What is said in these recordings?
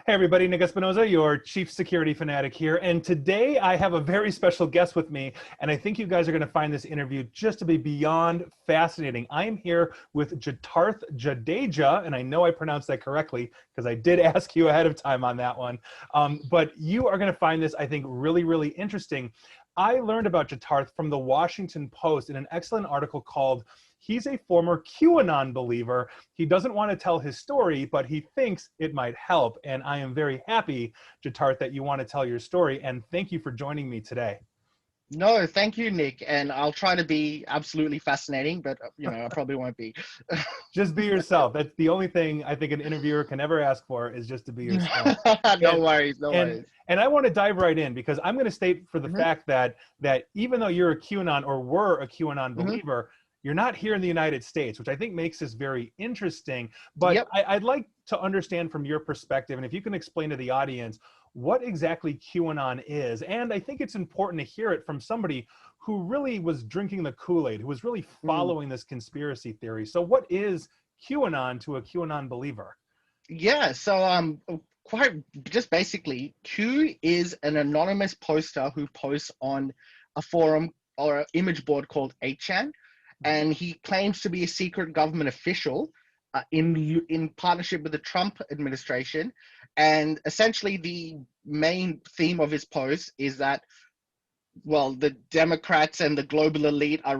Hey everybody, Nick Espinoza, your chief security fanatic here. And today I have a very special guest with me, and I think you guys are going to find this interview just to be beyond fascinating. I am here with Jitarth Jadeja, and I know I pronounced that correctly because I did ask you ahead of time on that one. But you are going to find this, I think, really, really interesting. I learned about Jitarth from the Washington Post in an excellent article called "He's a Former QAnon Believer. He doesn't want to tell his story, but he thinks it might help." And I am very happy, Jitarth, that you want to tell your story. And thank you for joining me today. No, thank you, Nick. And I'll try to be absolutely fascinating, but I probably won't be. Just be yourself. That's the only thing I think an interviewer can ever ask for, is just to be yourself. No And worries, no and worries. and I want to dive right in because I'm going to state for the hmm fact that even though you're a QAnon or were a QAnon hmm believer, you're not here in the United States, which I think makes this very interesting. But Yep. I'd like to understand from your perspective, and if you can explain to the audience what exactly QAnon is. And I think it's important to hear it from somebody who really was drinking the Kool-Aid, who was really Mm. following this conspiracy theory. So what is QAnon to a QAnon believer? Yeah, so quite just basically, Q is an anonymous poster who posts on a forum or an image board called 8chan, and he claims to be a secret government official in partnership with the Trump administration. And essentially, the main theme of his post is that, well, the Democrats and the global elite are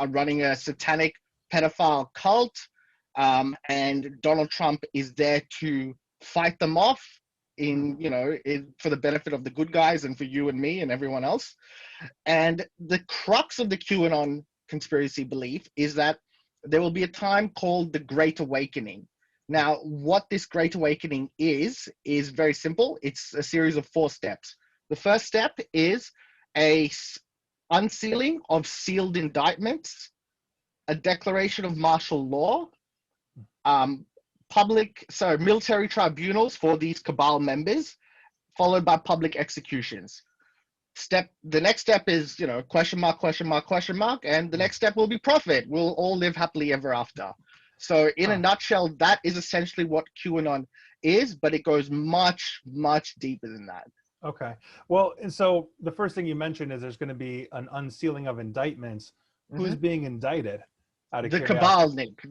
running a satanic pedophile cult, and Donald Trump is there to fight them off for the benefit of the good guys and for you and me and everyone else. And the crux of the QAnon conspiracy belief is that there will be a time called the Great Awakening. Now, what this Great Awakening is very simple. It's a series of 4 steps. The first step is a unsealing of sealed indictments, a declaration of martial law, um, military tribunals for these cabal members, followed by public executions. The next step is, question mark, question mark, question mark, and the next step will be profit. We'll all live happily ever after. So in a Huh. nutshell, that is essentially what QAnon is, but it goes much, much deeper than that. Okay. Well, and so the first thing you mentioned is there's going to be an unsealing of indictments. Who's Mhm. being indicted, out of The curiosity? cabal, Nick,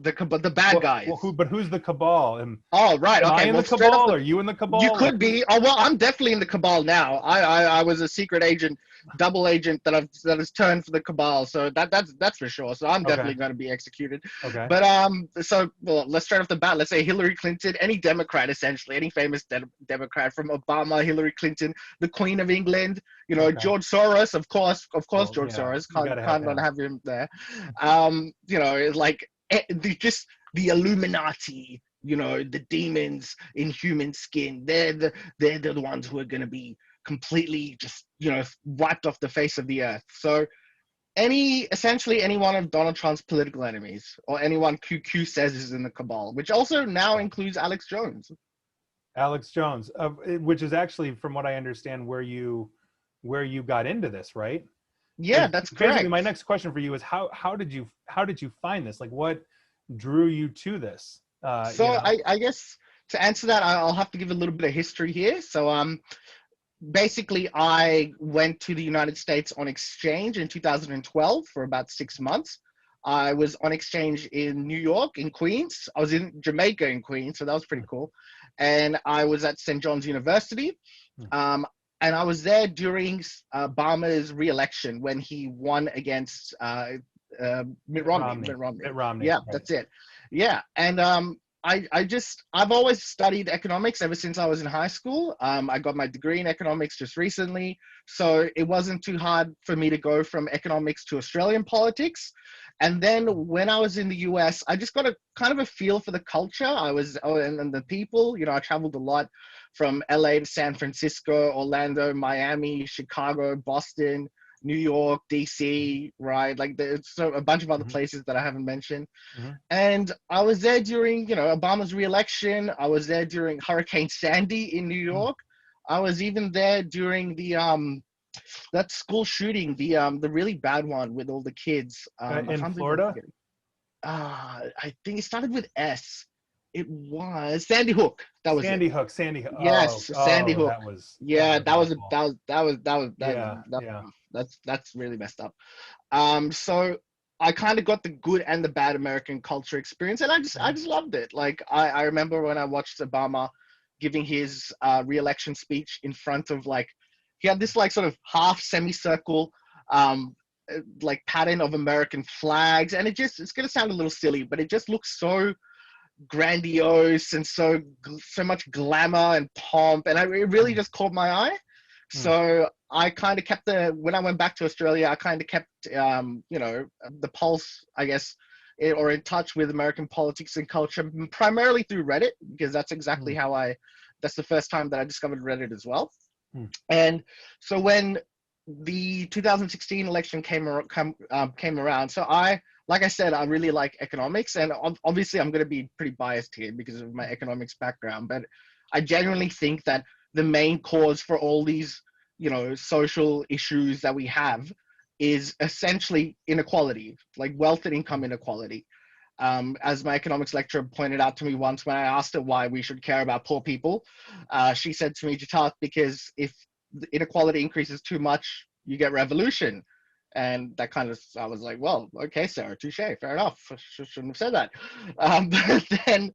the bad guys. But who's the cabal? Oh, right. Am I Okay. in the Well, straight off cabal? the Are you in the You cabal? could be. Oh well, I'm definitely in the cabal now. I was a secret agent, double agent that has turned for the cabal. So that's for sure. So I'm Okay. definitely going to be executed. Okay. But well, let's start off the bat. Let's say Hillary Clinton, any Democrat essentially, any famous Democrat from Obama, Hillary Clinton, the Queen of England, Okay. George Soros, of course, Well, George yeah, Soros you got to have can't not him. have him there. Like just the Illuminati, the demons in human skin. They're the ones who are going to be completely just wiped off the face of the earth. So essentially any one of Donald Trump's political enemies, or anyone QQ says is in the cabal, which also now Okay. includes Alex Jones. Alex Jones, which is actually, from what I understand, where you got into this, right? Yeah, Because that's basically, my correct. next question for you is how did you find this? Like, what drew you to this? So I guess to answer that, I'll have to give a little bit of history here. So basically, I went to the United States on exchange in 2012 for about 6 months. I was on exchange in New York, in Queens. I was in Jamaica, in Queens, so that was pretty cool. And I was at St. John's University. Um, and I was there during Obama's re-election when he won against Mitt Mitt Romney. Romney. Mitt Romney. Mitt Romney, Yeah, right? that's it. Yeah, and I've always studied economics ever since I was in high school. I got my degree in economics just recently, so it wasn't too hard for me to go from economics to Australian politics. And then when I was in the US, I just got a kind of a feel for the culture. And the people. I traveled a lot from LA to San Francisco, Orlando, Miami, Chicago, Boston, New York, DC, right? Like there's a bunch of other Hmm. places that I haven't mentioned. Hmm. And I was there during, Obama's re-election. I was there during Hurricane Sandy in New York. I was even there during that school shooting, the really bad one with all the kids. I In can't believe I'm Florida. forgetting. I think it started with S. It was Sandy Hook. That was it. Sandy Hook. Yes, Sandy Oh, Hook. that was Yeah, awful. that, Yeah, that yeah. that's really messed up. So I kind of got the good and the bad American culture experience, and I just loved it. Like I remember when I watched Obama giving his re-election speech in front of, like, he had this like sort of half semicircle um like pattern of American flags, and it's gonna sound a little silly, but it just looks so grandiose and so much glamour and pomp, and it really just caught my eye. Mm. So I kind of kept when I went back to Australia, I kind of kept the pulse, I guess, or in touch with American politics and culture, primarily through Reddit, because that's exactly how that's the first time that I discovered Reddit as well. Mm. And so when the 2016 election came around, so like I said, I really like economics, and obviously I'm going to be pretty biased here because of my economics background, but I genuinely think that the main cause for all these, social issues that we have is essentially inequality, like wealth and income inequality. As my economics lecturer pointed out to me once when I asked her why we should care about poor people, she said to me, Jitarth, because if the inequality increases too much, you get revolution. And that kind of, I was like, well, okay, Sarah, touche, fair enough. Shouldn't have said that. But then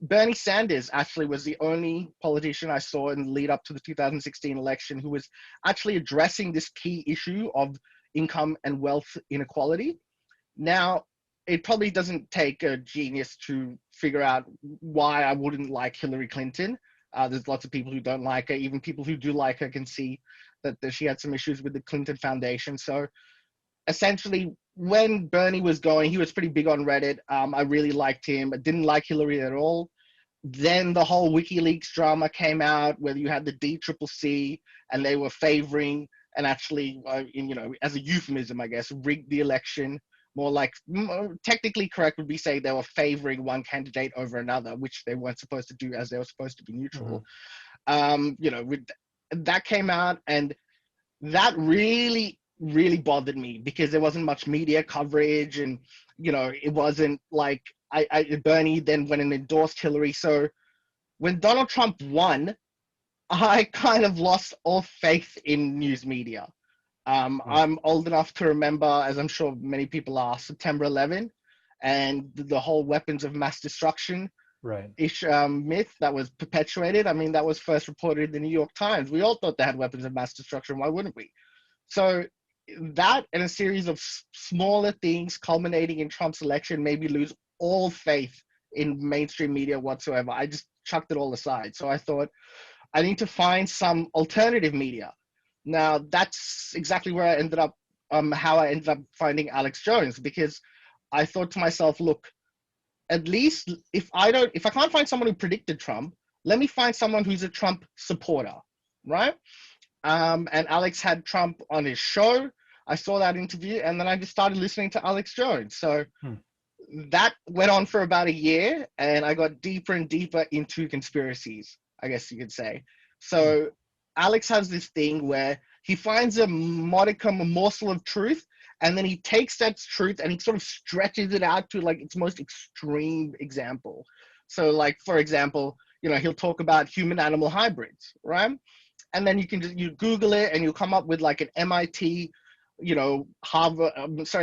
Bernie Sanders actually was the only politician I saw in the lead up to the 2016 election who was actually addressing this key issue of income and wealth inequality. Now, it probably doesn't take a genius to figure out why I wouldn't like Hillary Clinton. There's lots of people who don't like her. Even people who do like her can see that she had some issues with the Clinton Foundation. So essentially, when Bernie was going, he was pretty big on Reddit. I really liked him. I didn't like Hillary at all. Then the whole WikiLeaks drama came out, where you had the DCCC, and they were favoring and actually, as a euphemism, I guess, rigged the election. More like, technically correct would be say they were favoring one candidate over another, which they weren't supposed to do, as they were supposed to be neutral. That came out, and that really, really bothered me because there wasn't much media coverage, and it wasn't like Bernie then went and endorsed Hillary. So when Donald Trump won, I kind of lost all faith in news media. I'm old enough to remember, as I'm sure many people are, September 11 and the whole weapons of mass destruction myth that was perpetuated. I mean, that was first reported in the New York Times. We all thought they had weapons of mass destruction. Why wouldn't we? So that and a series of smaller things culminating in Trump's election made me lose all faith in mainstream media whatsoever. I just chucked it all aside. So I thought, I need to find some alternative media. Now, that's exactly where I ended up, how I ended up finding Alex Jones, because I thought to myself, look, at least if I can't find someone who predicted Trump, let me find someone who's a Trump supporter, right? And Alex had Trump on his show. I saw that interview, and then I just started listening to Alex Jones. So that went on for about a year, and I got deeper and deeper into conspiracies, I guess you could say. So Alex has this thing where he finds a modicum, a morsel of truth, and then he takes that truth and he sort of stretches it out to like its most extreme example. So like, for example, he'll talk about human animal hybrids, right? And then you Google it and you'll come up with like an MIT, an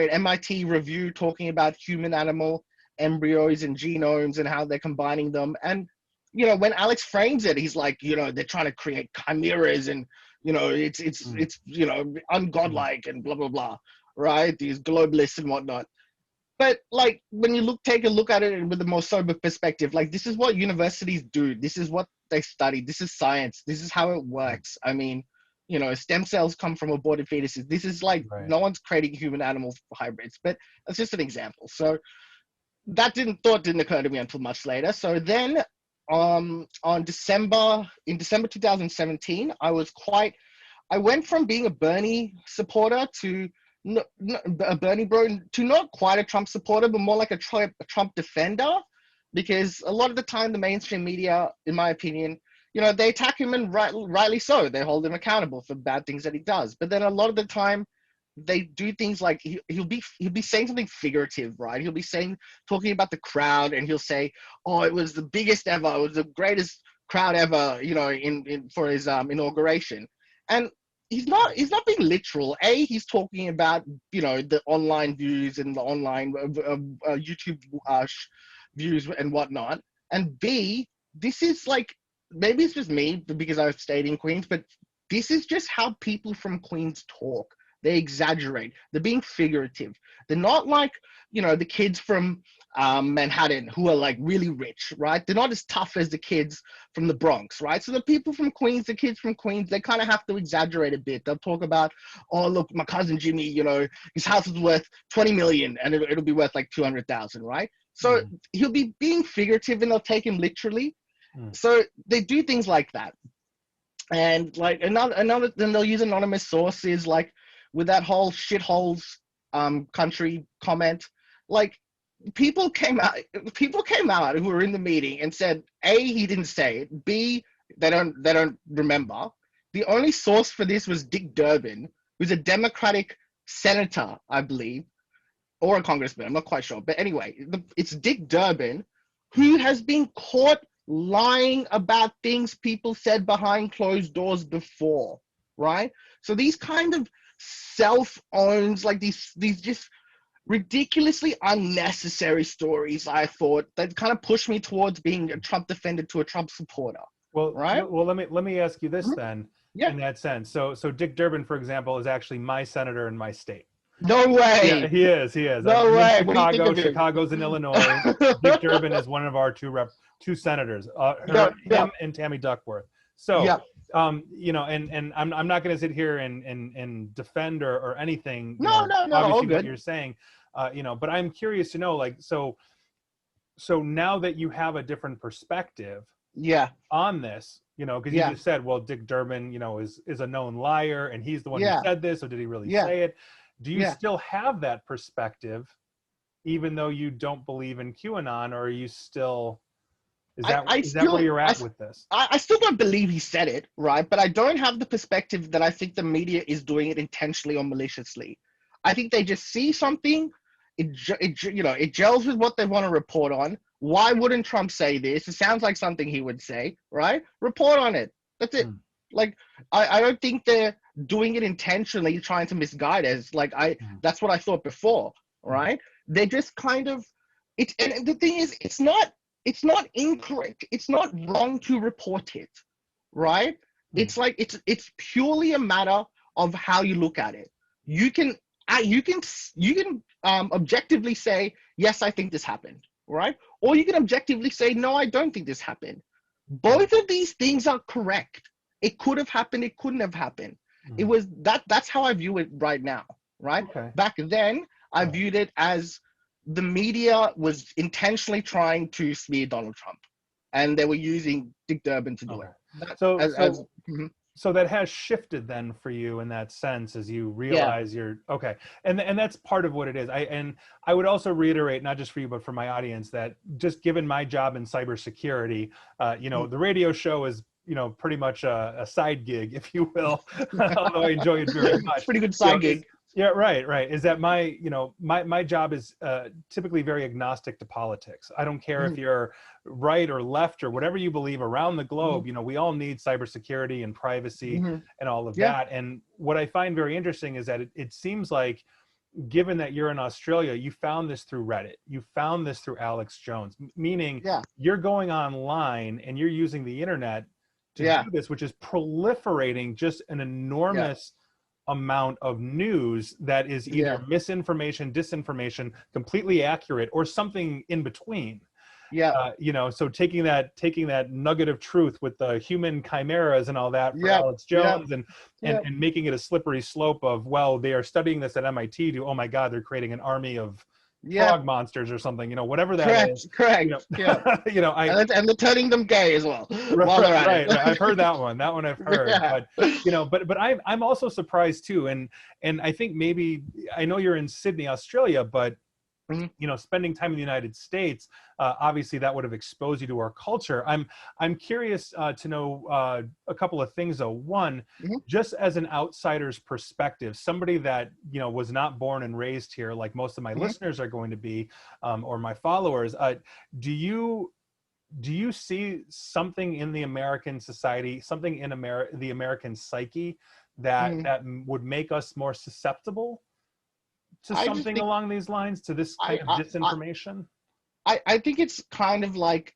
MIT review talking about human animal embryos and genomes and how they're combining them. And, when Alex frames it, he's like, they're trying to create chimeras and, it's ungodlike and blah, blah, blah, right? These globalists and whatnot. But like, when you take a look at it with a more sober perspective, like, this is what universities do. This is what they study. This is science. This is how it works. I mean, stem cells come from aborted fetuses. This is like, no one's creating human animal hybrids, but that's just an example. So that didn't occur to me until much later. So then in December 2017, I went from being a Bernie supporter to a Bernie bro to not quite a Trump supporter, but more like a Trump defender, because a lot of the time the mainstream media, in my opinion, they attack him, and rightly so. They hold him accountable for bad things that he does. But then a lot of the time they do things like he'll be saying something figurative, right? He'll be talking about the crowd, and he'll say, "Oh, it was the biggest ever. It was the greatest crowd ever," in for his inauguration. And he's not being literal. He's talking about the online views and the online YouTube views and whatnot. And B, this is like, maybe it's just me because I've stayed in Queens, but this is just how people from Queens talk. They exaggerate. They're being figurative. They're not like, the kids from Manhattan who are like really rich, right? They're not as tough as the kids from the Bronx, right? So the people from Queens, the kids from Queens, they kind of have to exaggerate a bit. They'll talk about, "Oh, look, my cousin Jimmy, his house is worth 20 million and it'll be worth like 200,000, right?" So he'll be being figurative and they'll take him literally. So they do things like that. And like another, then they'll use anonymous sources, like with that whole shitholes country comment. Like people came out who were in the meeting and said, A, he didn't say it. B, they don't remember. The only source for this was Dick Durbin, who's a Democratic senator, I believe, or a congressman. I'm not quite sure. But anyway, it's Dick Durbin, who has been caught lying about things people said behind closed doors before, right? So these kind of self-owns, like these just ridiculously unnecessary stories, I thought, that kind of pushed me towards being a Trump defender to a Trump supporter. Well, right? Well, let me ask you this then. Yeah. In that sense, so Dick Durbin, for example, is actually my senator in my state. No way. Yeah, he is. No I'm way. in What do you think Chicago. of him? Chicago's in Illinois. Dick Durbin is one of our two senators. Him and Tammy Duckworth. So, and I'm not going to sit here and defend or anything. No, obviously what you're saying, but I'm curious to know, like, so now that you have a different perspective, on this, because you just said, well, Dick Durbin, is a known liar, and he's the one who said this. So did he really say it? Do you still have that perspective, even though you don't believe in QAnon, or are you still? Is that where you're at with this? I still don't believe he said it, right? But I don't have the perspective that I think the media is doing it intentionally or maliciously. I think they just see something, it gels with what they want to report on. Why wouldn't Trump say this? It sounds like something he would say, right? Report on it. That's it. Like, I don't think they're doing it intentionally, trying to misguide us. Like, that's what I thought before, right? They just kind of, and the thing is, it's not incorrect. It's not wrong to report it, right? It's like, it's purely a matter of how you look at it. You can objectively say, yes, I think this happened, right? Or you can objectively say, no, I don't think this happened. Both of these things are correct. It could have happened. It couldn't have happened. It was that's how I view it right now, right? Okay. Back then, I viewed it as the media was intentionally trying to smear Donald Trump, and they were using Dick Durbin to do it. So that has shifted then for you in that sense, as you realize you're okay. And that's part of what it is. I would also reiterate, not just for you, but for my audience, that just given my job in cybersecurity, the radio show is, pretty much a side gig, if you will, although I enjoy it very much. It's a pretty good side gig. Yeah, right. Is that my job is typically very agnostic to politics. I don't care if you're right or left or whatever you believe around the globe. We all need cybersecurity and privacy and all of that. And what I find very interesting is that it seems like, given that you're in Australia, you found this through Reddit. You found this through Alex Jones, meaning you're going online and you're using the internet to do this, which is proliferating just an enormous amount of news that is either misinformation, disinformation, completely accurate, or something in between. So taking that nugget of truth with the human chimeras and all that for Alex Jones and making it a slippery slope of, well, they are studying this at MIT to, oh my God, they're creating an army of frog monsters or something, whatever that is. Correct. And they're turning them gay as well. Right. I've heard that one. That one I've heard. But I'm also surprised too. And I think maybe, I know you're in Sydney, Australia, but you know, spending time in the United States, obviously that would have exposed you to our culture. I'm curious to know a couple of things though. One, just as an outsider's perspective, somebody that, you know, was not born and raised here, like most of my listeners are going to be, or my followers, do you see something in the American society, something in the American psyche that would make us more susceptible to I just something think along these lines, to this kind of disinformation? I think it's kind of like,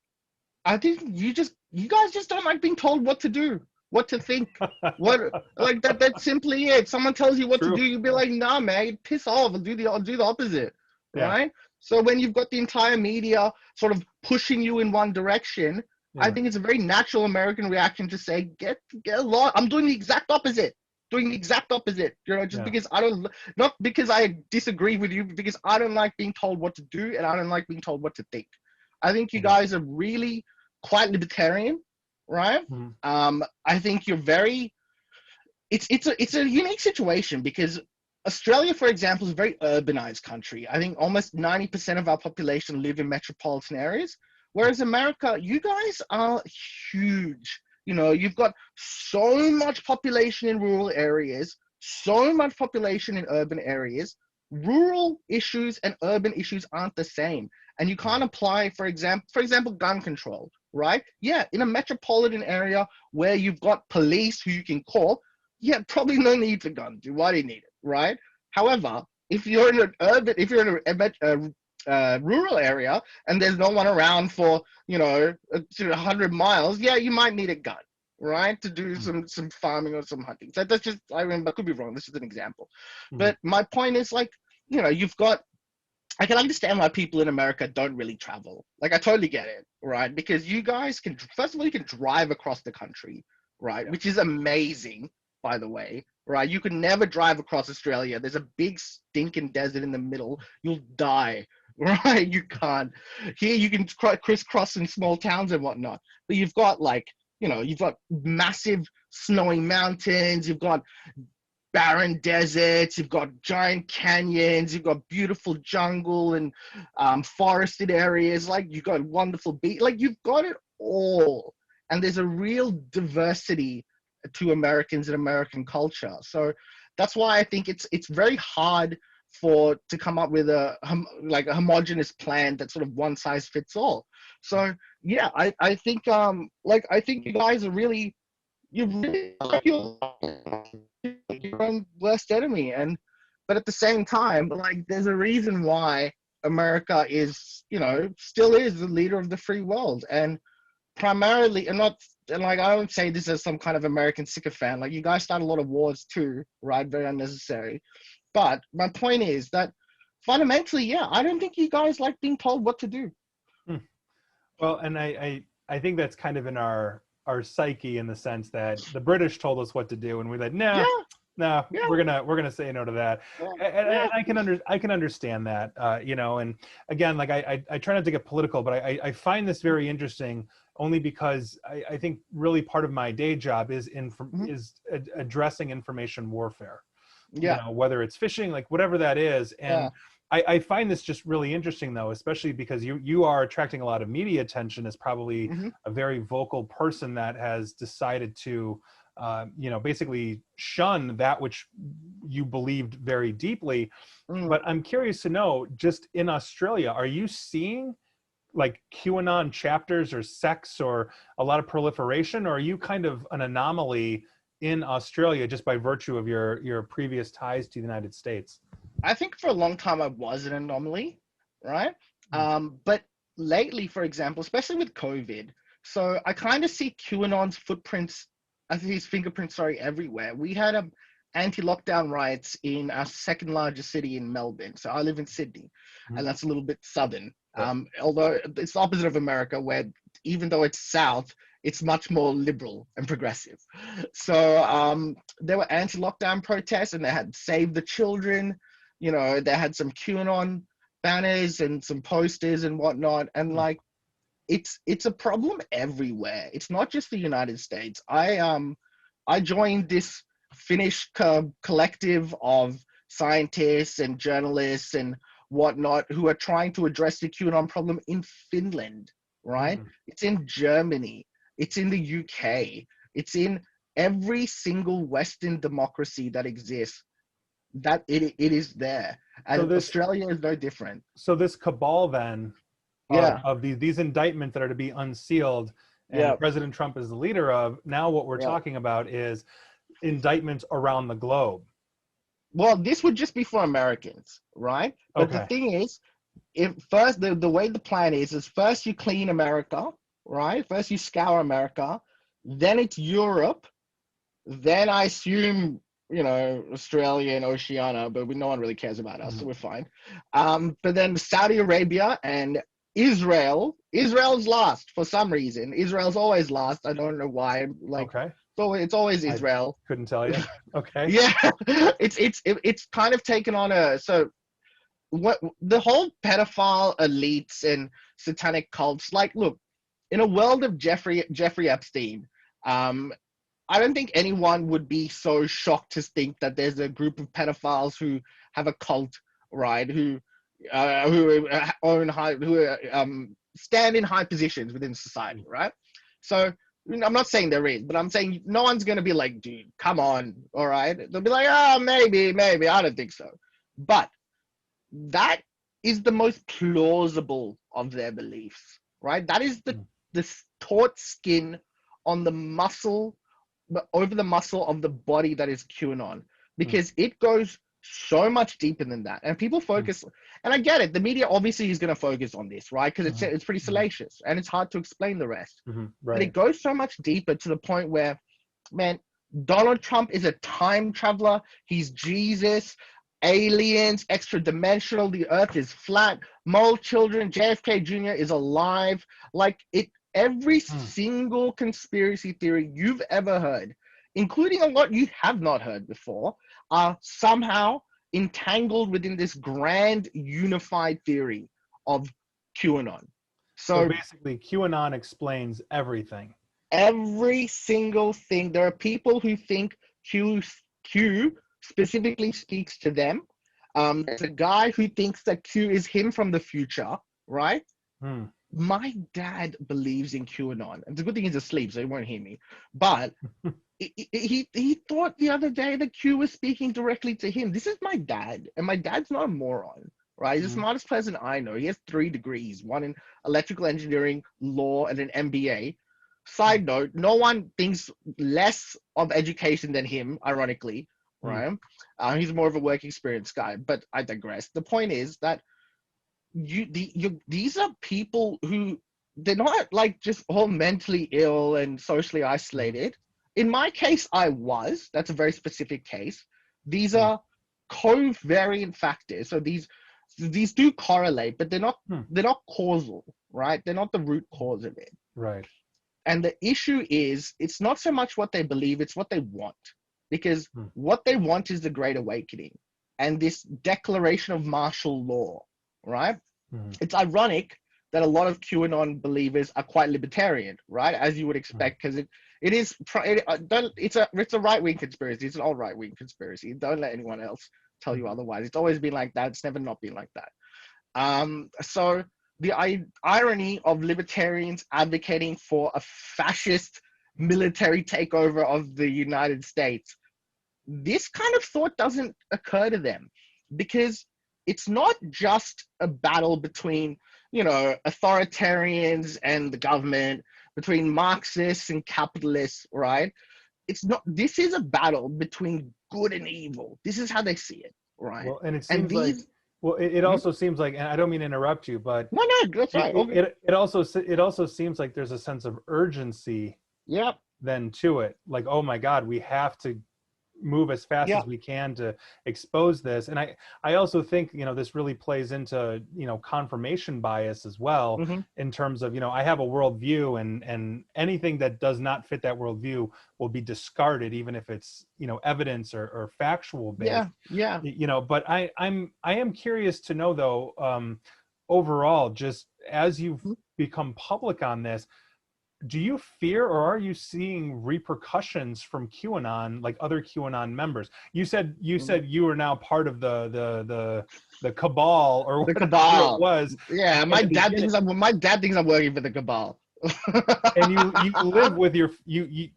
I think you guys just don't like being told what to do, what to think, what, like that's simply it. Someone tells you what to do, you'll be like, nah, man, piss off, I'll do the opposite, right? So when you've got the entire media sort of pushing you in one direction, I think it's a very natural American reaction to say, get along. I'm doing the exact opposite. Doing the exact opposite, you know, just because I don't, not because I disagree with you, but because I don't like being told what to do and I don't like being told what to think. I think you guys are really quite libertarian, right? I think you're very, it's a unique situation because Australia, for example, is a very urbanized country. I think almost 90% of our population live in metropolitan areas, whereas America, you guys are huge. You know, you've got so much population in rural areas, so much population in urban areas. Rural issues and urban issues aren't the same. And you can't apply, for example, gun control, right? Yeah, in a metropolitan area where you've got police who you can call, yeah, probably no need for guns. Why do you need it, right? However, if you're in a rural area and there's no one around for, you know, 100 miles, yeah, you might need a gun, right, to do some farming or some hunting. So that's just, I mean, I could be wrong. This is an example. But my point is, like, you know, I can understand why people in America don't really travel. Like, I totally get it, right? Because you guys can, first of all, you can drive across the country, right? Which is amazing, by the way, right? You can never drive across Australia. There's a big stinking desert in the middle. You'll die, right? You can't. Here you can crisscross in small towns and whatnot. But you've got, like, you know, you've got massive snowy mountains. You've got barren deserts, you've got giant canyons, you've got beautiful jungle and forested areas, like you've got wonderful beach, like you've got it all. And there's a real diversity to Americans and American culture. So that's why I think it's very hard to come up with a homogenous plan that's sort of one size fits all. So yeah, I think I think you guys are really, you're your own worst enemy. But at the same time, like, there's a reason why America is, you know, still is the leader of the free world. And primarily, and like, I don't say this as some kind of American sycophant, like, you guys start a lot of wars too, right? Very unnecessary. But my point is that fundamentally, yeah, I don't think you guys like being told what to do. Well, and I think that's kind of in our psyche, in the sense that the British told us what to do, and we said, no, we're gonna say no to that. And I can understand that, you know. And again, like, I try not to get political, but I find this very interesting, only because I think really part of my day job is addressing information warfare. You know, whether it's phishing, like whatever that is. And I find this just really interesting, though, especially because you are attracting a lot of media attention as probably a very vocal person that has decided to, you know, basically shun that which you believed very deeply. But I'm curious to know, just in Australia, are you seeing like QAnon chapters or sects or a lot of proliferation, or are you kind of an anomaly in Australia just by virtue of your previous ties to the United States? I think for a long time I was an anomaly, right? But lately, for example, especially with COVID, so I kind of see QAnon's footprints, I think his fingerprints, everywhere. We had anti-lockdown riots in our second largest city in Melbourne. So I live in Sydney, and that's a little bit southern. Although it's the opposite of America, where even though it's south, it's much more liberal and progressive. So there were anti-lockdown protests, and they had Save the Children. You know, they had some QAnon banners and some posters and whatnot. And like, it's a problem everywhere. It's not just the United States. I joined this Finnish collective of scientists and journalists and whatnot, who are trying to address the QAnon problem in Finland, right? It's in Germany. It's in the UK. It's in every single Western democracy that exists. That it is there. And Australia is no different. So this cabal then of these indictments that are to be unsealed and President Trump is the leader of, now what we're talking about is indictments around the globe. Well, this would just be for Americans, right? But the thing is, if first the way the plan is first you clean America, right? First you scour America, then it's Europe, then I assume, you know, Australia and Oceania, but no one really cares about us, so we're fine. But then Saudi Arabia and Israel. Israel's last for some reason. Israel's always last. I don't know why. Like, so it's always Israel. I couldn't tell you. Okay. Yeah, it's kind of taken on a what the whole pedophile elites and satanic cults. Like, look, in a world of Jeffrey Epstein, I don't think anyone would be so shocked to think that there's a group of pedophiles who have a cult, right? Who stand in high positions within society, right? So I'm not saying there is, but I'm saying no one's going to be like, dude, come on, all right? They'll be like, oh, maybe, I don't think so. But that is the most plausible of their beliefs, right? That is the taut skin on the muscle, over the muscle of the body that is QAnon, because it goes so much deeper than that. And people focus, and I get it, the media obviously is going to focus on this, right? Because it's pretty salacious and it's hard to explain the rest. But it goes so much deeper to the point where, man, Donald Trump is a time traveler. He's Jesus, aliens, extra dimensional, the earth is flat, mole children, JFK Jr. is alive. Like, every single conspiracy theory you've ever heard, including a lot you have not heard before, are somehow entangled within this grand unified theory of QAnon. So basically, QAnon explains everything. Every single thing. There are people who think Q specifically speaks to them. There's a guy who thinks that Q is him from the future, right? My dad believes in QAnon. And the good thing he's asleep, so he won't hear me. But he thought the other day that Q was speaking directly to him. This is my dad, and my dad's not a moron, right? He's the smartest person I know. He has 3 degrees, one in electrical engineering, law, and an MBA. Side note, no one thinks less of education than him, ironically, right? He's more of a work experience guy, but I digress. The point is that these are people who, they're not like just all mentally ill and socially isolated. In my case, I was. That's a very specific case. These are covariant factors. So these do correlate, but they're not causal, right? They're not the root cause of it. Right. And the issue is, it's not so much what they believe, it's what they want. Because what they want is the Great Awakening and this declaration of martial law, right? It's ironic that a lot of QAnon believers are quite libertarian, right? As you would expect, because it's a right-wing conspiracy. It's an all right-wing conspiracy. Don't let anyone else tell you otherwise. It's always been like that. It's never not been like that. So the irony of libertarians advocating for a fascist military takeover of the United States, this kind of thought doesn't occur to them, because it's not just a battle between, authoritarians and the government, between Marxists and capitalists, right? It's not. This is a battle between good and evil. This is how they see it, right? Well, and it seems it also seems like, and I don't mean to interrupt you, but no, that's right. It also seems like there's a sense of urgency. Then to it, like, oh my God, we have to move as fast as we can to expose this. And I also think, this really plays into, confirmation bias as well, in terms of, I have a worldview, and anything that does not fit that worldview will be discarded, even if it's, evidence or factual based. But I am curious to know, though, overall, just as you've become public on this, do you fear, or are you seeing repercussions from QAnon, like other QAnon members? You said you are now part of the cabal, or The whatever it cabal. was. Yeah, In my the dad beginning, thinks I'm working for the cabal. and you live with you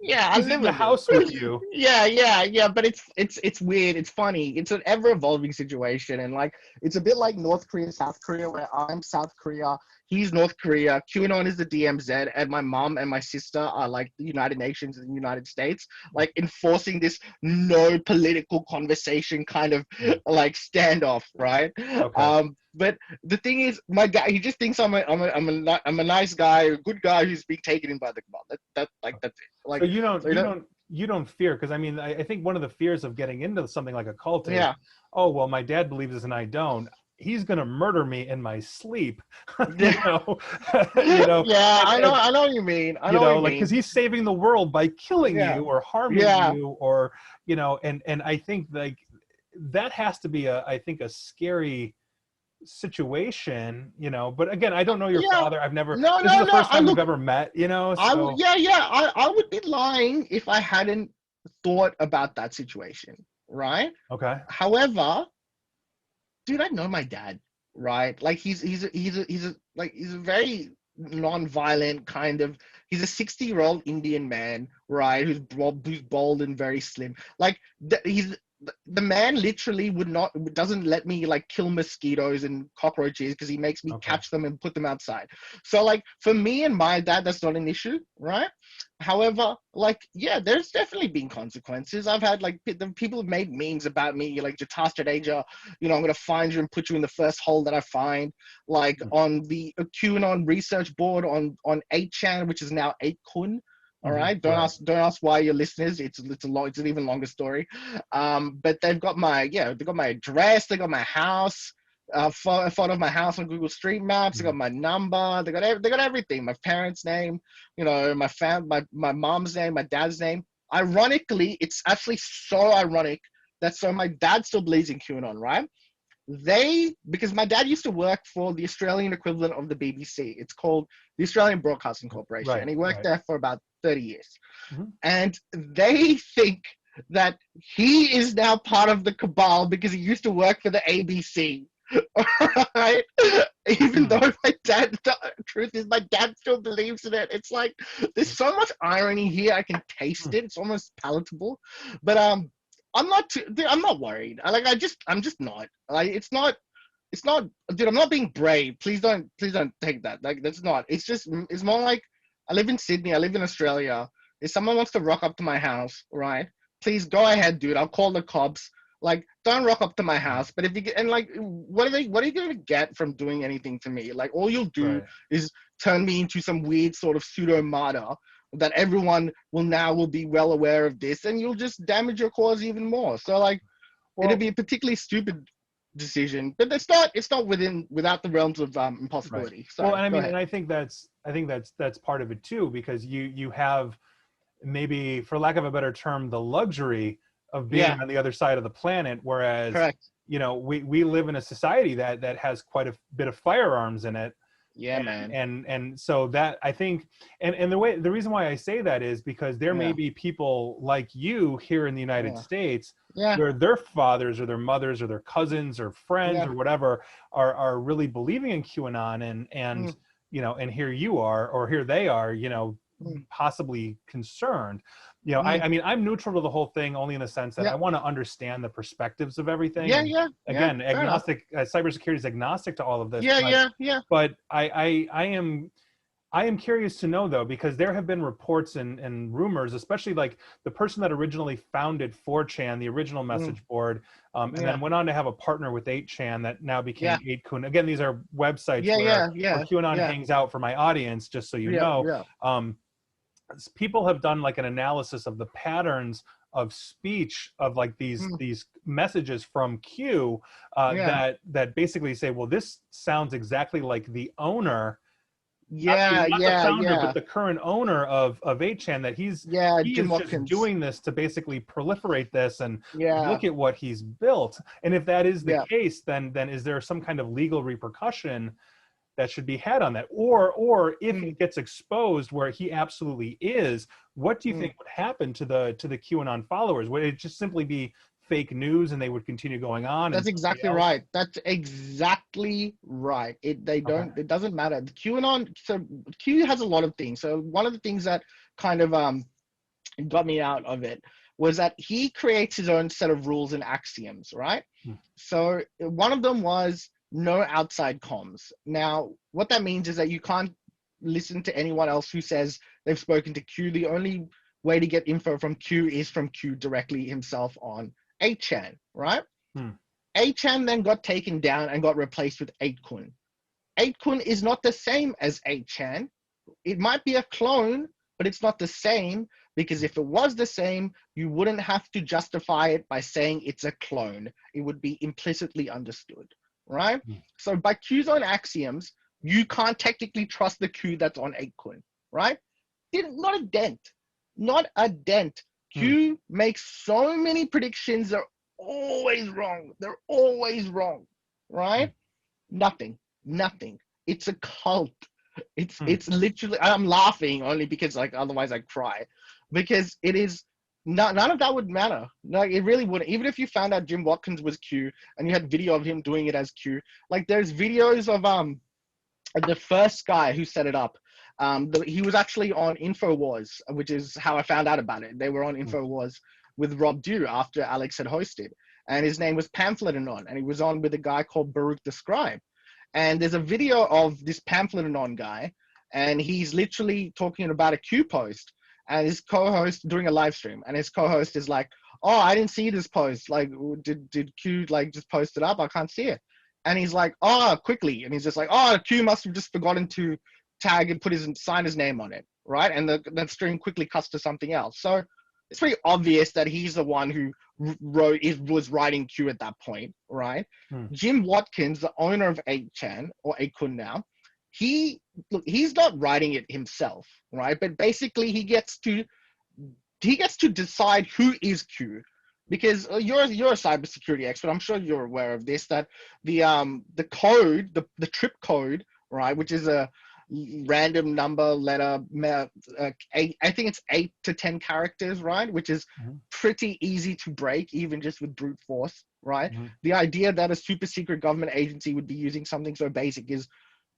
Yeah, I he's live in the with him. house with you. Yeah. But it's weird. It's funny. It's an ever evolving situation, and like it's a bit like North Korea, South Korea, where I'm South Korea, he's North Korea. QAnon is the DMZ, and my mom and my sister are like the United Nations in the United States, like enforcing this no political conversation kind of like standoff, right? Okay. But the thing is, my guy, he just thinks I'm a nice guy, a good guy who's being taken in by the cabal. That's it. So Like, so you don't fear, because I mean, I think one of the fears of getting into something like a cult is, yeah, oh well, my dad believes this and I don't. He's gonna murder me in my sleep, you yeah, know, you know, yeah. and I know what you mean. I you know what know, you like, because mean. he's saving the world by killing Yeah, you or harming yeah, you, or you know, and I think like that has to be I think a scary situation, you know. But again, I don't know your yeah. father. I've never. No, This is no, the no. first I time we've look. ever met, you know. So I would be lying if I hadn't thought about that situation, right? okay, However, dude, I know my dad, right? Like he's a very non-violent kind of. He's a 60-year-old Indian man, right? Who's bald and very slim. Like he's the man literally doesn't let me like kill mosquitoes and cockroaches because he makes me okay, catch them and put them outside. So like for me and my dad, that's not an issue, right? However, like, yeah, there's definitely been consequences. I've had like the people have made memes about me, like Jitarth, Jadeja, I'm gonna find you and put you in the first hole that I find. Like on the QAnon research board on 8chan, which is now 8kun. All mm-hmm. right, Right. don't ask why your listeners. It's an even longer story. But they've got my address, they got my house. A photo of my house on Google Street Maps. They got my number. They got everything. My parents' name. My mom's name, my dad's name. Ironically, it's actually so ironic that so my dad still believes in QAnon, right? Because my dad used to work for the Australian equivalent of the BBC. It's called the Australian Broadcasting Corporation, Right. and he worked Right. there for about 30 years. Mm-hmm. And they think that he is now part of the cabal because he used to work for the ABC. Right? Even though the truth is, my dad still believes in it. It's like there's so much irony here. I can taste it. It's almost palatable. But I'm not worried. I'm just not. Like it's not, dude. I'm not being brave. Please don't take that. Like that's not. It's more like I live in Sydney. I live in Australia. If someone wants to rock up to my house, right? Please go ahead, dude. I'll call the cops. Like, don't rock up to my house. But if you get, and like, what are you going to get from doing anything to me? Like, all you'll do Right. is turn me into some weird sort of pseudo martyr that everyone will be well aware of this, and you'll just damage your cause even more. So like, it'd Well, be a particularly stupid decision, but it's not without the realms of right. impossibility. Well, Sorry, and I go mean, ahead. and I think that's part of it too, because you have, maybe for lack of a better term, the luxury of being Yeah, on the other side of the planet, whereas correct. we live in a society that has quite a bit of firearms in it. Yeah, man. And so that, I think, and the reason why I say that is because there may Yeah, be people like you here in the United yeah, States yeah, where their fathers or their mothers or their cousins or friends yeah. or whatever are really believing in QAnon, and Mm, and here you are, or here they are, mm, possibly concerned. mm. I mean, I'm neutral to the whole thing, only in the sense that I Yeah, want to understand the perspectives of everything. yeah, And yeah, yeah. again, Fair enough. agnostic, cybersecurity is agnostic to all of this, Yeah, but yeah, yeah. I am curious to know, though, because there have been reports and rumors, especially like the person that originally founded 4chan, the original Mm, message board, and yeah, then went on to have a partner with 8chan that now became yeah, 8kun. Again, these are websites yeah, where yeah, yeah, QAnon yeah, hangs out, for my audience, just so you yeah, know. yeah. Um, People have done like an analysis of the patterns of speech of like Mm, these messages from Q, yeah, that basically say, well, this sounds exactly like the owner, yeah, not the yeah, founder, but yeah, the current owner of 8chan, that yeah. he Jim is just Watkins. doing this to basically proliferate this, and Yeah, look at what he's built. And if that is the yeah. case, then is there some kind of legal repercussion that should be had on that? Or if Mm. it gets exposed where he absolutely is, what do you Mm. think would happen to the QAnon followers? Would it just simply be fake news and they would continue going on and That's somebody exactly else? right. That's exactly right. Okay. It doesn't matter. The QAnon, so Q has a lot of things. So one of the things that kind of got me out of it was that he creates his own set of rules and axioms, right? Hmm. So one of them was no outside comms. Now, what that means is that you can't listen to anyone else who says they've spoken to Q. The only way to get info from Q is from Q directly himself on 8chan, right? Hmm. 8chan then got taken down and got replaced with 8kun. 8kun is not the same as 8chan. It might be a clone, but it's not the same, because if it was the same, you wouldn't have to justify it by saying it's a clone. It would be implicitly understood, right? Hmm. So by Q's own axioms, you can't technically trust the Q that's on 8kun, right? Not a dent. Not a dent. Hmm. Q makes so many predictions, they're always wrong. They're always wrong, right? Nothing. It's a cult. Hmm. It's literally, I'm laughing only because like otherwise I cry, because it is not, none of that would matter. Like it really wouldn't. Even if you found out Jim Watkins was Q and you had video of him doing it as Q, like there's videos of the first guy who set it up. He was actually on InfoWars, which is how I found out about it. They were on InfoWars with Rob Dew after Alex had hosted, and his name was Pamphlet-Anon, and he was on with a guy called Baruch the Scribe. And there's a video of this Pamphlet-Anon guy, and he's literally talking about a Q post, and his co-host doing a live stream, and his co-host is like, "Oh, I didn't see this post. Like, did Q like just post it up? I can't see it." And he's like, "Oh, quickly," and he's just like, "Oh, Q must have just forgotten to tag and sign his name on it, right?" And that stream quickly cuts to something else. So it's pretty obvious that he's the one who was writing Q at that point, right? Hmm. Jim Watkins, the owner of 8chan or 8kun now, he's not writing it himself, right? But basically he gets to decide who is Q. Because you're a cybersecurity expert, I'm sure you're aware of this, that the code, the trip code, right, which is a random number letter, I think it's 8 to 10 characters, right, which is pretty easy to break even just with brute force, right? The idea that a super secret government agency would be using something so basic is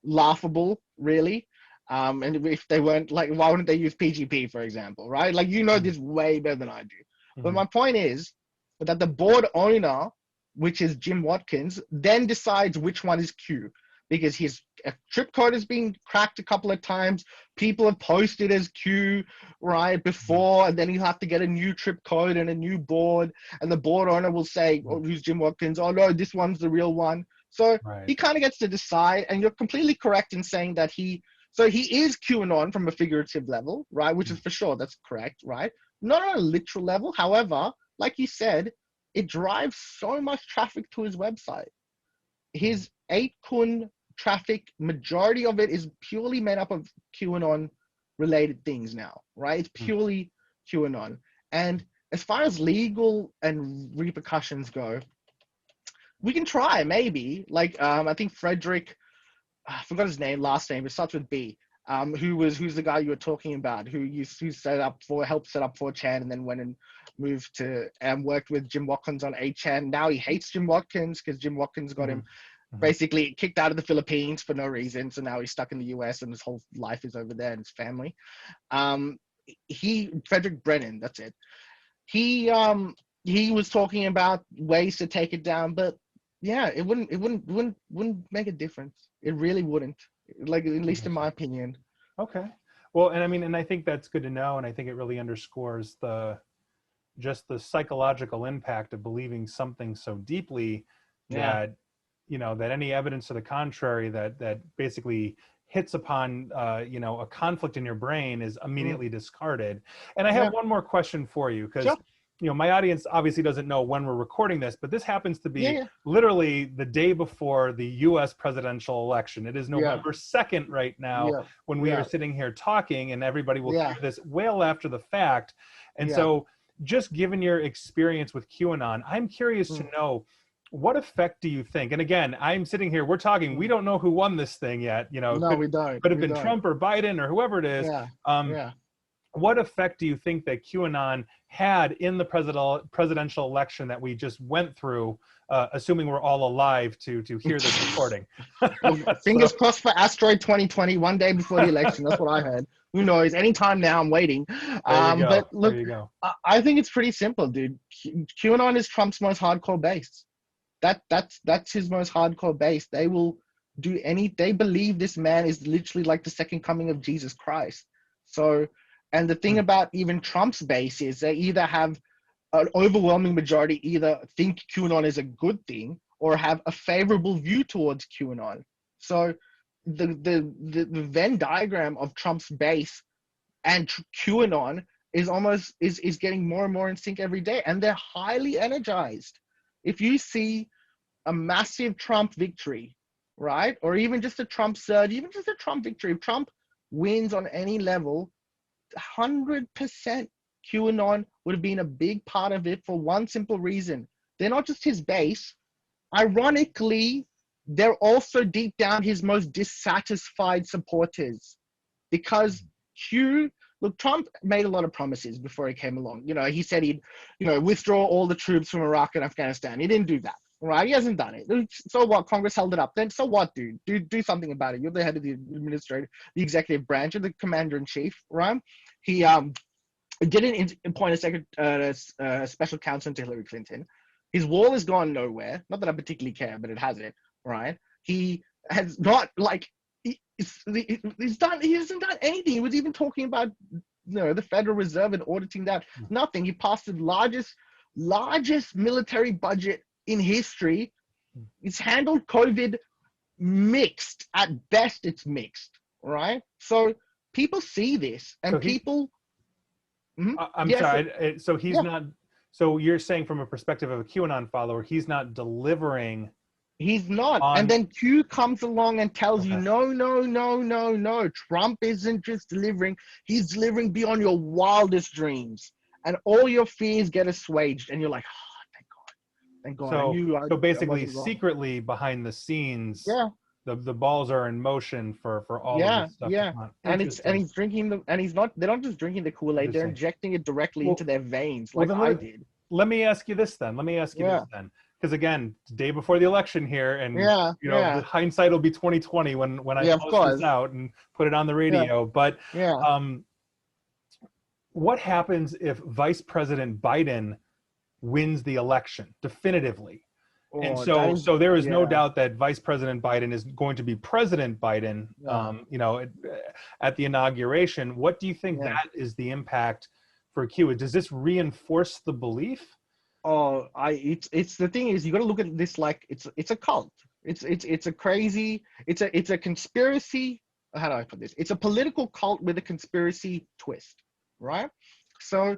laughable, really. And if they weren't, like, why wouldn't they use PGP, for example, right? Like, you know this way better than I do. But my point is that the board owner, which is Jim Watkins, then decides which one is Q, because his trip code has been cracked a couple of times. People have posted as Q, right, before, and then you have to get a new trip code and a new board, and the board owner will say, "Oh, who's Jim Watkins? Oh no, this one's the real one." So he kind of gets to decide, and you're completely correct in saying that he is QAnon from a figurative level, right? Which is for sure, that's correct, right? Not on a literal level. However, like you said, it drives so much traffic to his website. His 8kun traffic, majority of it is purely made up of QAnon related things now, right? It's purely QAnon. And as far as legal and repercussions go, we can try, maybe. Like, I think Frederick, I forgot his last name, it starts with B. Who's the guy you were talking about, who helped set up 4chan and then went and moved to and worked with Jim Watkins on 8chan. Now he hates Jim Watkins because Jim Watkins got him basically kicked out of the Philippines for no reason. So now he's stuck in the US and his whole life is over there and his family. Frederick Brennan, that's it. He was talking about ways to take it down, but yeah, it wouldn't make a difference. It really wouldn't. Like, at least in my opinion. Okay. Well, and I mean, and I think that's good to know. And I think it really underscores just the psychological impact of believing something so deeply that, that any evidence to the contrary that basically hits upon, a conflict in your brain is immediately discarded. And I have one more question for you, because my audience obviously doesn't know when we're recording this, but this happens to be literally the day before the US presidential election. It is November 2nd right now when we are sitting here talking, and everybody will hear this well after the fact. And so just given your experience with QAnon, I'm curious to know, what effect do you think? And again, I'm sitting here, we're talking, we don't know who won this thing yet. You know, No, we don't. could have We been don't. Trump or Biden or whoever it is. Yeah. Um, Yeah. what effect do you think that QAnon had in the presidential election that we just went through, assuming we're all alive to hear this recording? Well, fingers crossed for asteroid 2020, one day before the election. That's what I heard. Who knows? Anytime now, I'm waiting. There you go. But look, there you go. I think it's pretty simple, dude. QAnon is Trump's most hardcore base. That's his most hardcore base. They will do they believe this man is literally like the second coming of Jesus Christ. So, and the thing about even Trump's base is they either have an overwhelming majority either think QAnon is a good thing or have a favorable view towards QAnon. So the Venn diagram of Trump's base and QAnon is getting more and more in sync every day, and they're highly energized. If you see a massive Trump victory, right, or even just a Trump surge, even just a Trump victory, if Trump wins on any level, 100% QAnon would have been a big part of it for one simple reason. They're not just his base. Ironically, they're also deep down his most dissatisfied supporters. Because look, Trump made a lot of promises before he came along. You know, he said he'd, withdraw all the troops from Iraq and Afghanistan. He didn't do that, right? He hasn't done it. So what? Congress held it up. Then so what, dude? Do something about it. You're the head of the administrative, the executive branch, you're the commander in chief, right? He didn't appoint a special counsel to Hillary Clinton. His wall has gone nowhere. Not that I particularly care, but it hasn't, right? He has not he hasn't done anything. He was even talking about the Federal Reserve and auditing that. Nothing. He passed the largest military budget in history. It's handled COVID mixed. At best, it's mixed, right? So people see this, and I'm sorry. So he's not. So you're saying from a perspective of a QAnon follower, he's not delivering. He's not. And then Q comes along and tells you, no. Trump isn't just delivering. He's delivering beyond your wildest dreams. And all your fears get assuaged. And you're like, oh, thank God. So basically, secretly behind the scenes, the balls are in motion for all of this stuff. Yeah. And he's drinking they're not just drinking the Kool-Aid, they're injecting it directly into their veins, like I did. Let me ask you this then. Because again, day before the election here, and the hindsight will be 2020 when I post this out and put it on the radio. But what happens if Vice President Biden wins the election definitively? And so there is no doubt that Vice President Biden is going to be President Biden, at the inauguration. What do you think that is the impact for Q? Does this reinforce the belief? Oh, it's the thing is, you got to look at this like it's a cult. It's a conspiracy. How do I put this? It's a political cult with a conspiracy twist, right? So,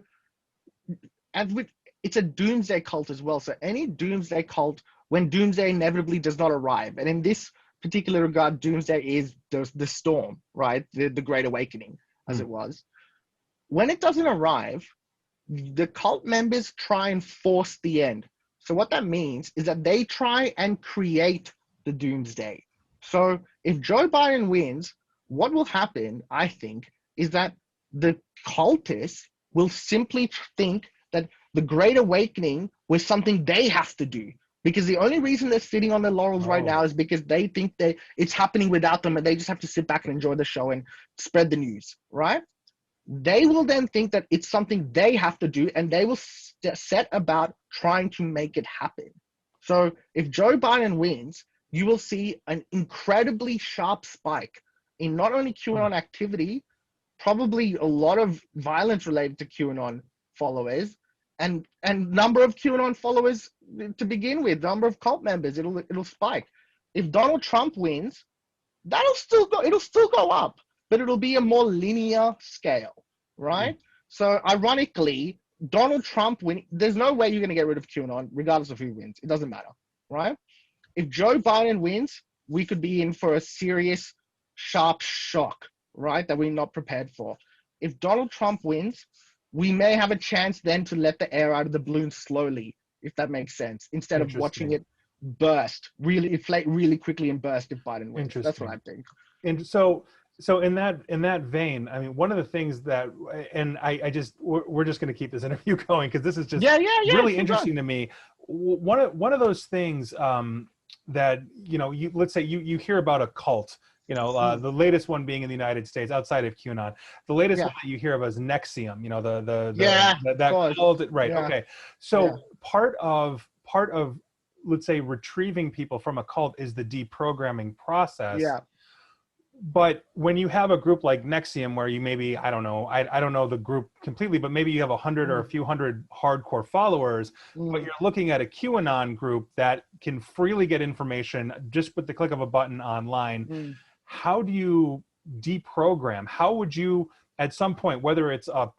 it's a doomsday cult as well. So any doomsday cult, when doomsday inevitably does not arrive, and in this particular regard, doomsday is the storm, right? The Great Awakening, as it was. When it doesn't arrive, the cult members try and force the end. So what that means is that they try and create the doomsday. So if Joe Biden wins, what will happen, I think, is that the cultists will simply think that the Great Awakening was something they have to do. Because the only reason they're sitting on their laurels right now is because they think it's happening without them, and they just have to sit back and enjoy the show and spread the news, right? They will then think that it's something they have to do, and they will set about trying to make it happen. So if Joe Biden wins, you will see an incredibly sharp spike in not only QAnon activity, probably a lot of violence related to QAnon followers, and number of QAnon followers to begin with, number of cult members, it'll spike. If Donald Trump wins, it'll still go up, but it'll be a more linear scale, right? So ironically, Donald Trump there's no way you're going to get rid of QAnon regardless of who wins. It doesn't matter, right? If Joe Biden wins, we could be in for a serious, sharp shock, right, that we're not prepared for. If Donald Trump wins, we may have a chance then to let the air out of the balloon slowly, if that makes sense, instead of watching it inflate really quickly and burst if Biden wins. That's what I Interesting. think. And so in that vein, I mean, one of the things that, and I just, we're just going to keep this interview going because this is just Yeah. really Keep going. interesting to me. One of those things that, you know, let's say you hear about a cult, you know, the latest one being in the United States outside of QAnon, the latest one that you hear of is Nexium, you know, that cult, right? Yeah. Okay, so part of let's say retrieving people from a cult is the deprogramming process. Yeah. But when you have a group like Nexium, where you maybe, I don't know, I don't know the group completely, but maybe you have 100 or a few hundred hardcore followers, but you're looking at a QAnon group that can freely get information just with the click of a button online. How do you deprogram? How would you, at some point, whether it's a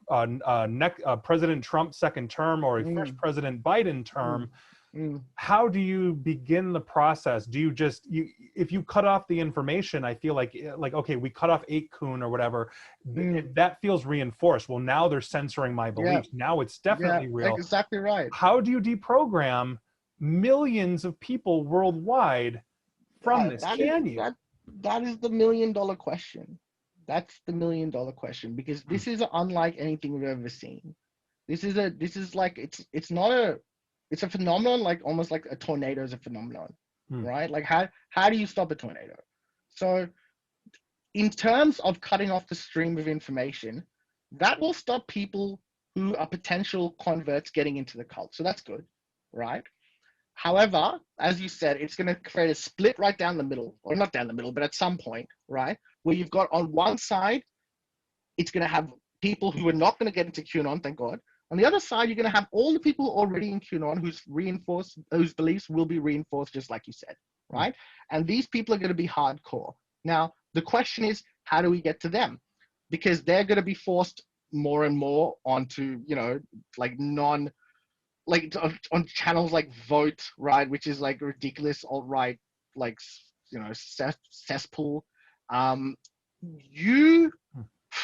President Trump second term or a first President Biden term, how do you begin the process? Do you just, if you cut off the information, I feel like, okay, we cut off 8kun or whatever, that feels reinforced. Well, now they're censoring my beliefs. Now it's definitely real. Exactly right. How do you deprogram millions of people worldwide from this? Can you? That is the $1 million question. That's the $1 million question, because this is unlike anything we've ever seen. It's a phenomenon, like almost like a tornado is a phenomenon, right? Like how do you stop a tornado? So in terms of cutting off the stream of information, that will stop people who are potential converts getting into the cult. So that's good, right? However, as you said, it's going to create a split right down the middle, or not down the middle, but at some point, right? Where you've got on one side, it's going to have people who are not going to get into QAnon, thank God. On the other side, you're going to have all the people already in QAnon whose beliefs will be reinforced, just like you said, right? And these people are going to be hardcore. Now, the question is, how do we get to them? Because they're going to be forced more and more onto, you know, like on channels like Vote, right? Which is like ridiculous alt-right, like, you know, cesspool. You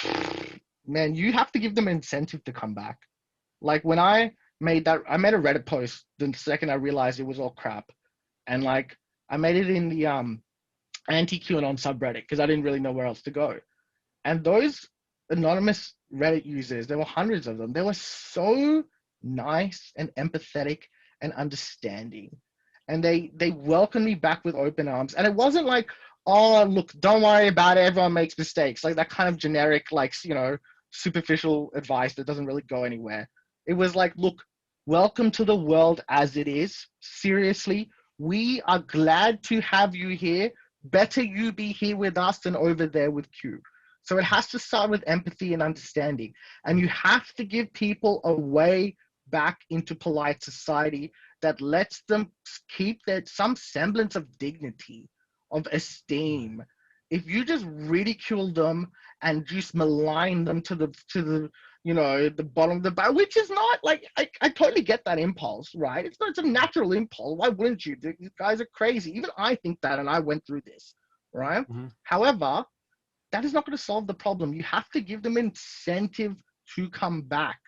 have to give them incentive to come back. Like when I made a Reddit post the second I realized it was all crap. And like, I made it in the anti-QAnon subreddit because I didn't really know where else to go. And those anonymous Reddit users, there were hundreds of them. They were so nice and empathetic and understanding. And they welcomed me back with open arms. And it wasn't like, oh, look, don't worry about it, everyone makes mistakes. Like that kind of generic, like, you know, superficial advice that doesn't really go anywhere. It was like, look, welcome to the world as it is. Seriously, we are glad to have you here. Better you be here with us than over there with Q. So it has to start with empathy and understanding. And you have to give people a way back into polite society that lets them keep some semblance of dignity, of esteem. If you just ridicule them and just malign them to the you know, the bottom of the barrel, which is not like, I totally get that impulse, right? It's a natural impulse. Why wouldn't you? These guys are crazy. Even I think that, and I went through this, right? However, that is not going to solve the problem. You have to give them incentive to come back.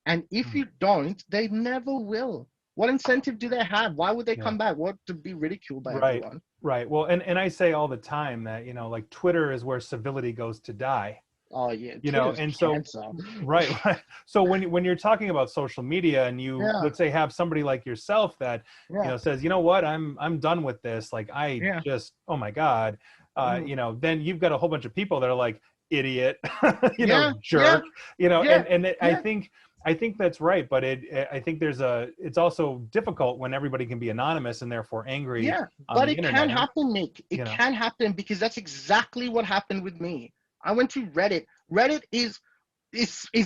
And if you don't, they never will. What incentive do they have? Why would they come back? What, to be ridiculed by everyone? Right. Well, and I say all the time that, you know, like Twitter is where civility goes to die. Oh yeah, you know, and cancer. So right. So when you're talking about social media and you let's say have somebody like yourself that you know says, you know what, I'm done with this. Like just, oh my God, you know, then you've got a whole bunch of people that are like, idiot, you know, jerk, you know, and I think that's right, but I think it's also difficult when everybody can be anonymous and therefore angry. Yeah, but it can happen, Nick. It can happen, because that's exactly what happened with me. I went to Reddit. Reddit is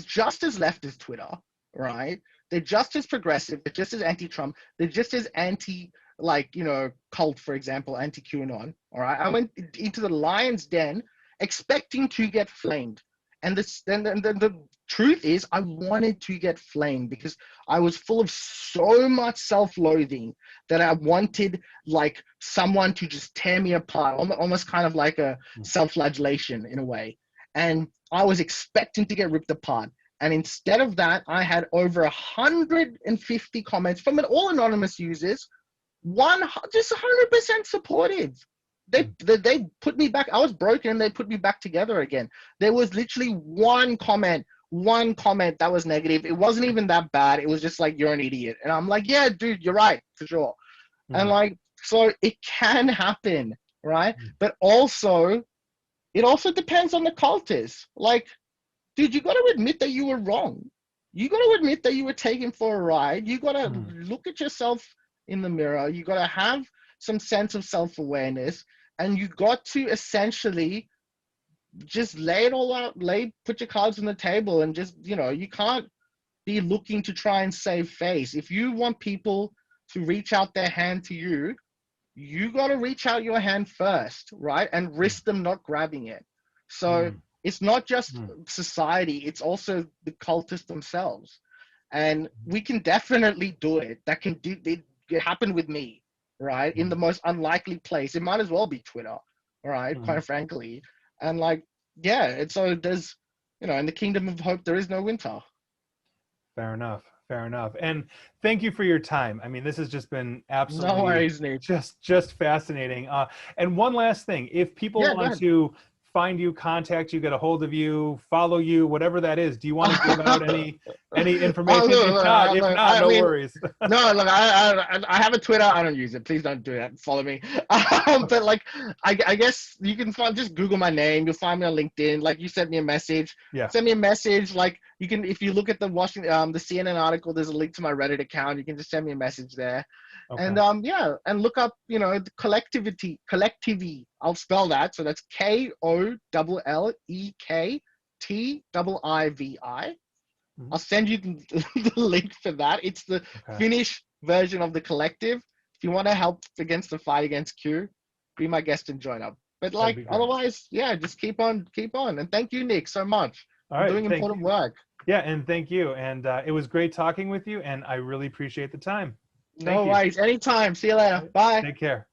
just as left as Twitter, right? They're just as progressive. They're just as anti-Trump. They're just as anti, like, you know, cult, for example, anti-QAnon. All right. I went into the lion's den expecting to get flamed. And the truth is, I wanted to get flamed because I was full of so much self-loathing that I wanted, like, someone to just tear me apart, almost kind of like a self-flagellation in a way. And I was expecting to get ripped apart. And instead of that, I had over 150 comments from all anonymous users just 100% supportive. They put me back. I was broken and they put me back together again. There was literally one comment that was negative. It wasn't even that bad. It was just like, you're an idiot. And I'm like, yeah, dude, you're right, for sure. And like, so it can happen, right? But also, it also depends on the cultist. Like, dude, you got to admit that you were wrong. You got to admit that you were taken for a ride. You got to look at yourself in the mirror. You got to have some sense of self-awareness, and you got to essentially just lay it all out, put your cards on the table, and just, you can't be looking to try and save face. If you want people to reach out their hand to you, you got to reach out your hand first, right? And risk them not grabbing it. So it's not just society, it's also the cultists themselves. And we can definitely do it. It happened with me, right? In the most unlikely place. It might as well be Twitter, right? Quite frankly. And like, yeah, and so there's, in the kingdom of hope, there is no winter. Fair enough. And thank you for your time. I mean, this has just been absolutely no worries, Nate. just fascinating. And one last thing, if people want to find you, contact you, get a hold of you, follow you, whatever that is, do you want to give out any information? If not, no worries. No, look, I have a Twitter. I don't use it. Please don't do that. Follow me. But like, I guess you can just Google my name. You'll find me on LinkedIn. Like, you sent me a message. Yeah. Send me a message. Like, you can, if you look at the CNN article, there's a link to my Reddit account. You can just send me a message there. Okay. And and look up, the collectivity. I'll spell that. So that's KOLLEKTIIVI. I'll send you the link for that. It's the Finnish version of the collective. If you want to help against the fight against Q, be my guest and join up. But like, otherwise, just keep on. And thank you, Nick, so much for doing important work. Yeah, and thank you. And it was great talking with you, and I really appreciate the time. No worries. Anytime. See you later. Bye. Take care.